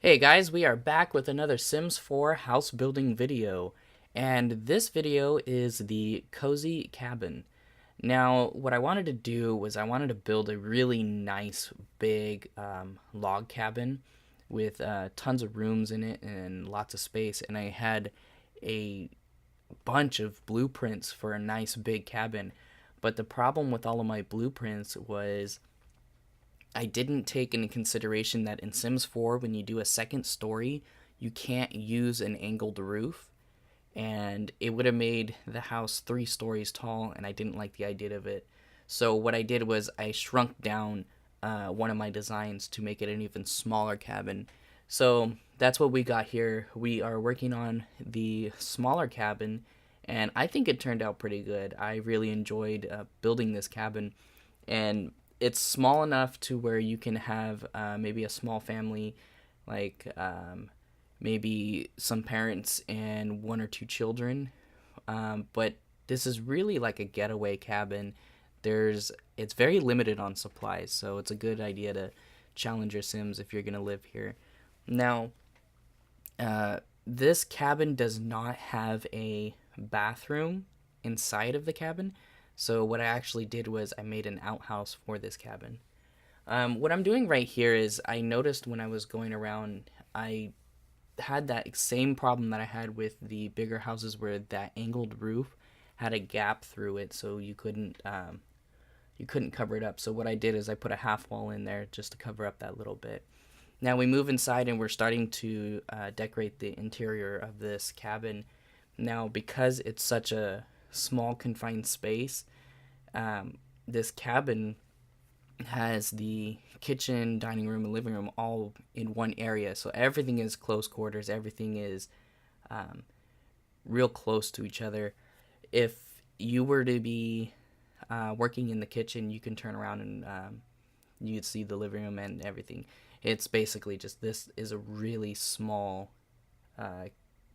Hey guys, we are back with another Sims 4 house building video, and this video is the cozy cabin. Now, what I wanted to do was I wanted to build a really nice big log cabin with tons of rooms in it and lots of space, and I had a bunch of blueprints for a nice big cabin. But the problem with all of my blueprints was I didn't take into consideration that in Sims 4, when you do a second story, you can't use an angled roof, and it would have made the house 3 stories tall, and I didn't like the idea of it. So, what I did was I shrunk down one of my designs to make it an even smaller cabin. So, that's what we got here. We are working on the smaller cabin, and I think it turned out pretty good. I really enjoyed building this cabin, and it's small enough to where you can have maybe a small family, like maybe some parents and 1 or 2 children. But this is really like a getaway cabin. It's very limited on supplies, so it's a good idea to challenge your Sims if you're gonna live here. Now, this cabin does not have a bathroom inside of the cabin. So what I actually did was I made an outhouse for this cabin. What I'm doing right here is I noticed when I was going around, I had that same problem that I had with the bigger houses where that angled roof had a gap through it, so you couldn't cover it up. So what I did is I put a half wall in there just to cover up that little bit. Now we move inside and we're starting to decorate the interior of this cabin. Now, because it's such a small confined space, this cabin has the kitchen, dining room, and living room all in one area. So everything is close quarters. Everything is real close to each other. If you were to be working in the kitchen, you can turn around and you'd see the living room and everything. It's basically just this is a really small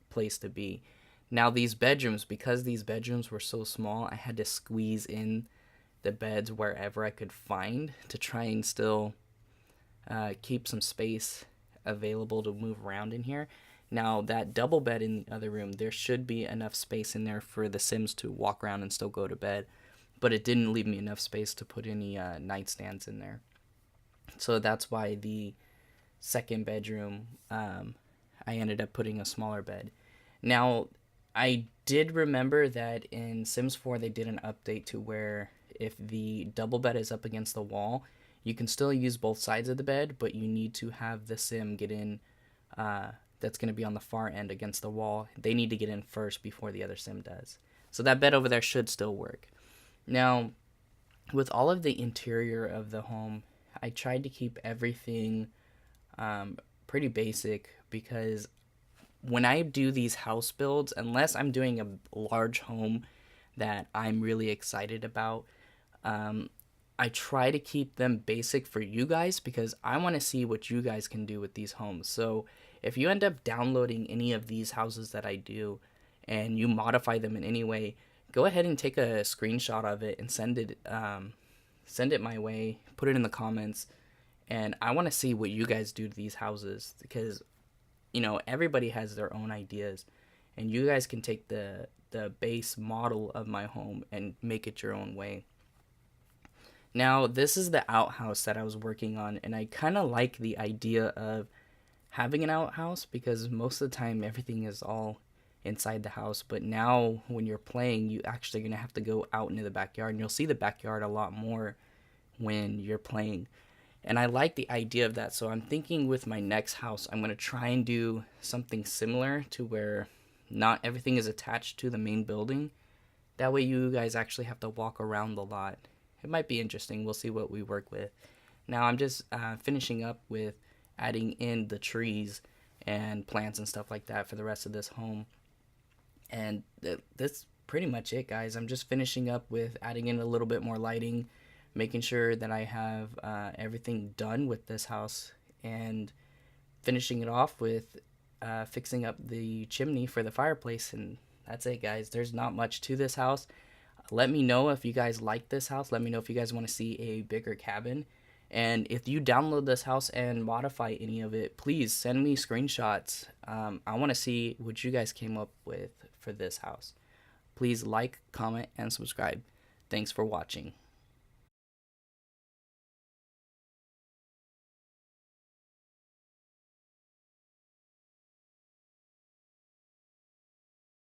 place to be. Now these bedrooms, because these bedrooms were so small, I had to squeeze in the beds wherever I could find to try and still keep some space available to move around in here. Now that double bed in the other room, there should be enough space in there for the Sims to walk around and still go to bed, but it didn't leave me enough space to put any nightstands in there. So that's why the second bedroom, I ended up putting a smaller bed. Now, I did remember that in Sims 4 they did an update to where if the double bed is up against the wall, you can still use both sides of the bed, but you need to have the Sim get in that's going to be on the far end against the wall. They need to get in first before the other Sim does. So that bed over there should still work. Now, with all of the interior of the home, I tried to keep everything pretty basic because when I do these house builds, unless I'm doing a large home that I'm really excited about, I try to keep them basic for you guys because I want to see what you guys can do with these homes. So if you end up downloading any of these houses that I do and you modify them in any way, go ahead and take a screenshot of it and send it my way. Put it in the comments, and I want to see what you guys do to these houses because everybody has their own ideas, and you guys can take the base model of my home and make it your own way. Now, this is the outhouse that I was working on, and I kind of like the idea of having an outhouse because most of the time everything is all inside the house. But now, when you're playing, you actually going to have to go out into the backyard, and you'll see the backyard a lot more when you're playing. And I like the idea of that. So I'm thinking with my next house, I'm going to try and do something similar to where not everything is attached to the main building. That way you guys actually have to walk around the lot. It might be interesting. We'll see what we work with. Now I'm just finishing up with adding in the trees and plants and stuff like that for the rest of this home. And that's pretty much it, guys. I'm just finishing up with adding in a little bit more lighting, making sure that I have everything done with this house, and finishing it off with fixing up the chimney for the fireplace. And that's it, guys. There's not much to this house. Let me know if you guys like this house. Let me know if you guys want to see a bigger cabin. And if you download this house and modify any of it, please send me screenshots. I want to see what you guys came up with for this house. Please like, comment, and subscribe. Thanks for watching.